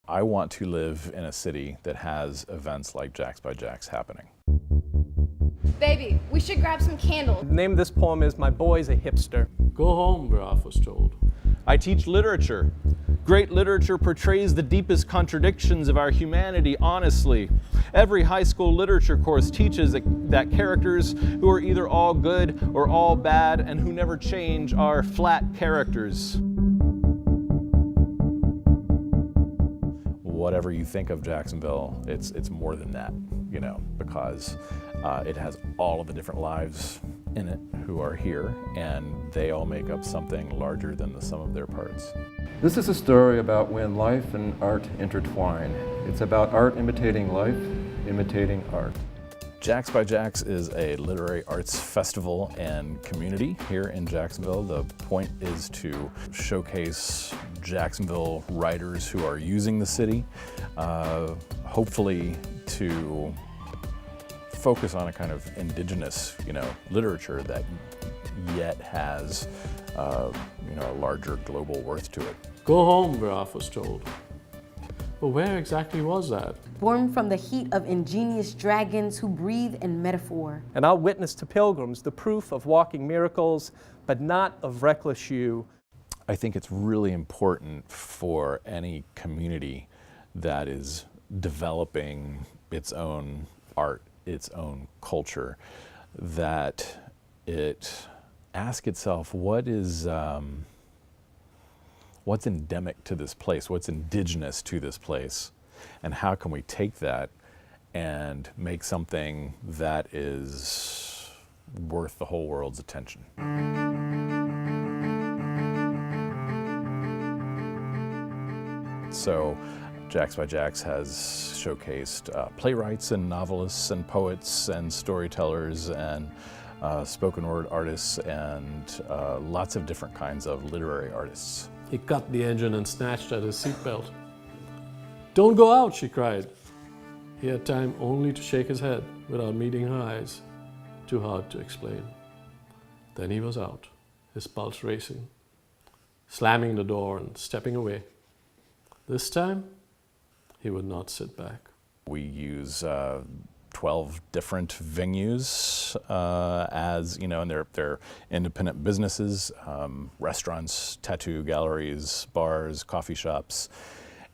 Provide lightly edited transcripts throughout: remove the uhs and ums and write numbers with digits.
I want to live in a city that has events like Jax by Jax happening. Baby, we should grab some candles. The name of this poem is My Boy's a Hipster. Go home, Graf was told. I teach literature. Great literature portrays the deepest contradictions of our humanity honestly. Every high school literature course teaches that characters who are either all good or all bad and who never change are flat characters. Whatever you think of Jacksonville, it's more than that, you know, because it has all of the different lives in it who are here, and they all make up something larger than the sum of their parts. This is a story about when life and art intertwine. It's about art imitating life, imitating art. Jax by Jax is a literary arts festival and community here in Jacksonville. The point is to showcase Jacksonville writers who are using the city, hopefully to focus on a kind of indigenous, literature that yet has, a larger global worth to it. Go home, Graf was told. But where exactly was that? Born from the heat of ingenious dragons who breathe in metaphor. And I'll witness to pilgrims the proof of walking miracles, but not of reckless you. I think it's really important for any community that is developing its own art, its own culture, that it ask itself, what's endemic to this place, what's indigenous to this place, and how can we take that and make something that is worth the whole world's attention. So Jax by Jax has showcased playwrights and novelists and poets and storytellers and spoken word artists and lots of different kinds of literary artists. He cut the engine and snatched at his seatbelt. Don't go out, she cried. He had time only to shake his head without meeting her eyes. Too hard to explain. Then he was out, his pulse racing, slamming the door and stepping away. This time, he would not sit back. We use 12 different venues as, and they're independent businesses, restaurants, tattoo galleries, bars, coffee shops,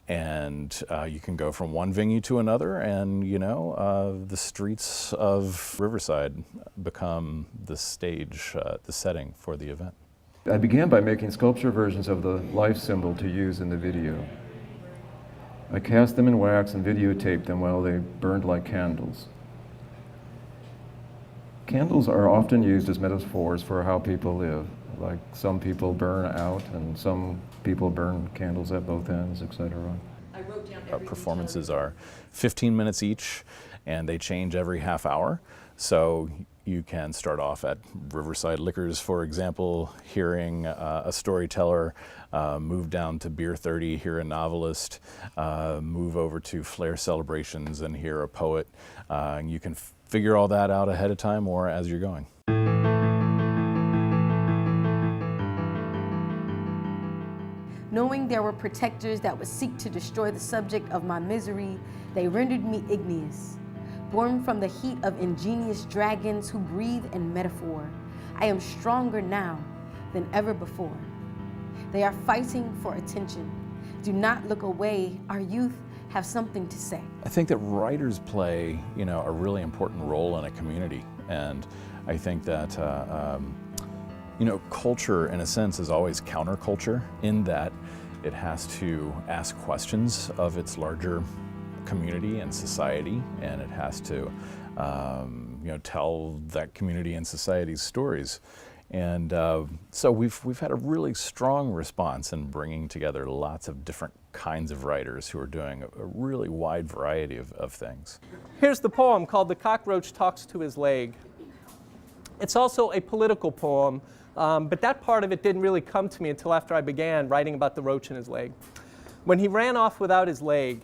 and you can go from one venue to another and, the streets of Riverside become the stage, the setting for the event. I began by making sculpture versions of the life symbol to use in the video. I cast them in wax and videotaped them while they burned like candles. Candles are often used as metaphors for how people live. Like some people burn out and some people burn candles at both ends, etc. Our performances are 15 minutes each and they change every half hour. So you can start off at Riverside Liquors, for example, hearing a storyteller, move down to Beer 30, hear a novelist, move over to Flair Celebrations and hear a poet. And you can figure all that out ahead of time or as you're going. Knowing there were protectors that would seek to destroy the subject of my misery, they rendered me igneous. Born from the heat of ingenious dragons who breathe in metaphor, I am stronger now than ever before. They are fighting for attention. Do not look away. Our youth have something to say. I think that writers play, a really important role in a community, and I think that, culture, in a sense, is always counterculture in that it has to ask questions of its larger community and society, and it has to, tell that community and society's stories. And so we've had a really strong response in bringing together lots of different kinds of writers who are doing a really wide variety of things. Here's the poem called The Cockroach Talks to His Leg. It's also a political poem, but that part of it didn't really come to me until after I began writing about the roach in his leg. When he ran off without his leg,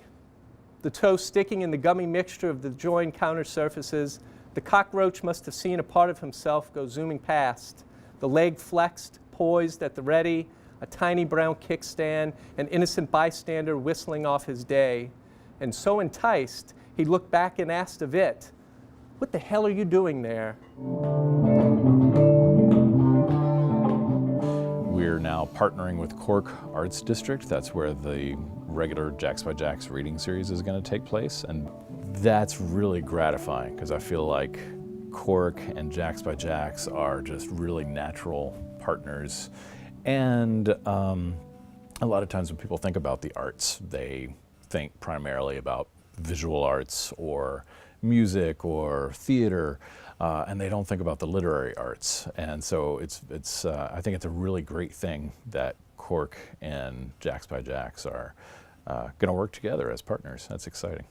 the toe sticking in the gummy mixture of the joined counter surfaces, the cockroach must have seen a part of himself go zooming past, the leg flexed, poised at the ready, a tiny brown kickstand, an innocent bystander whistling off his day. And so enticed, he looked back and asked of it, "What the hell are you doing there?" We're now partnering with Cork Arts District. That's where the regular Jax by Jax reading series is going to take place. And that's really gratifying because I feel like Cork and Jax by Jax are just really natural partners. And a lot of times when people think about the arts, they think primarily about visual arts or music or theater, and they don't think about the literary arts. And so I think it's a really great thing that Cork and Jax by Jax are going to work together as partners. That's exciting.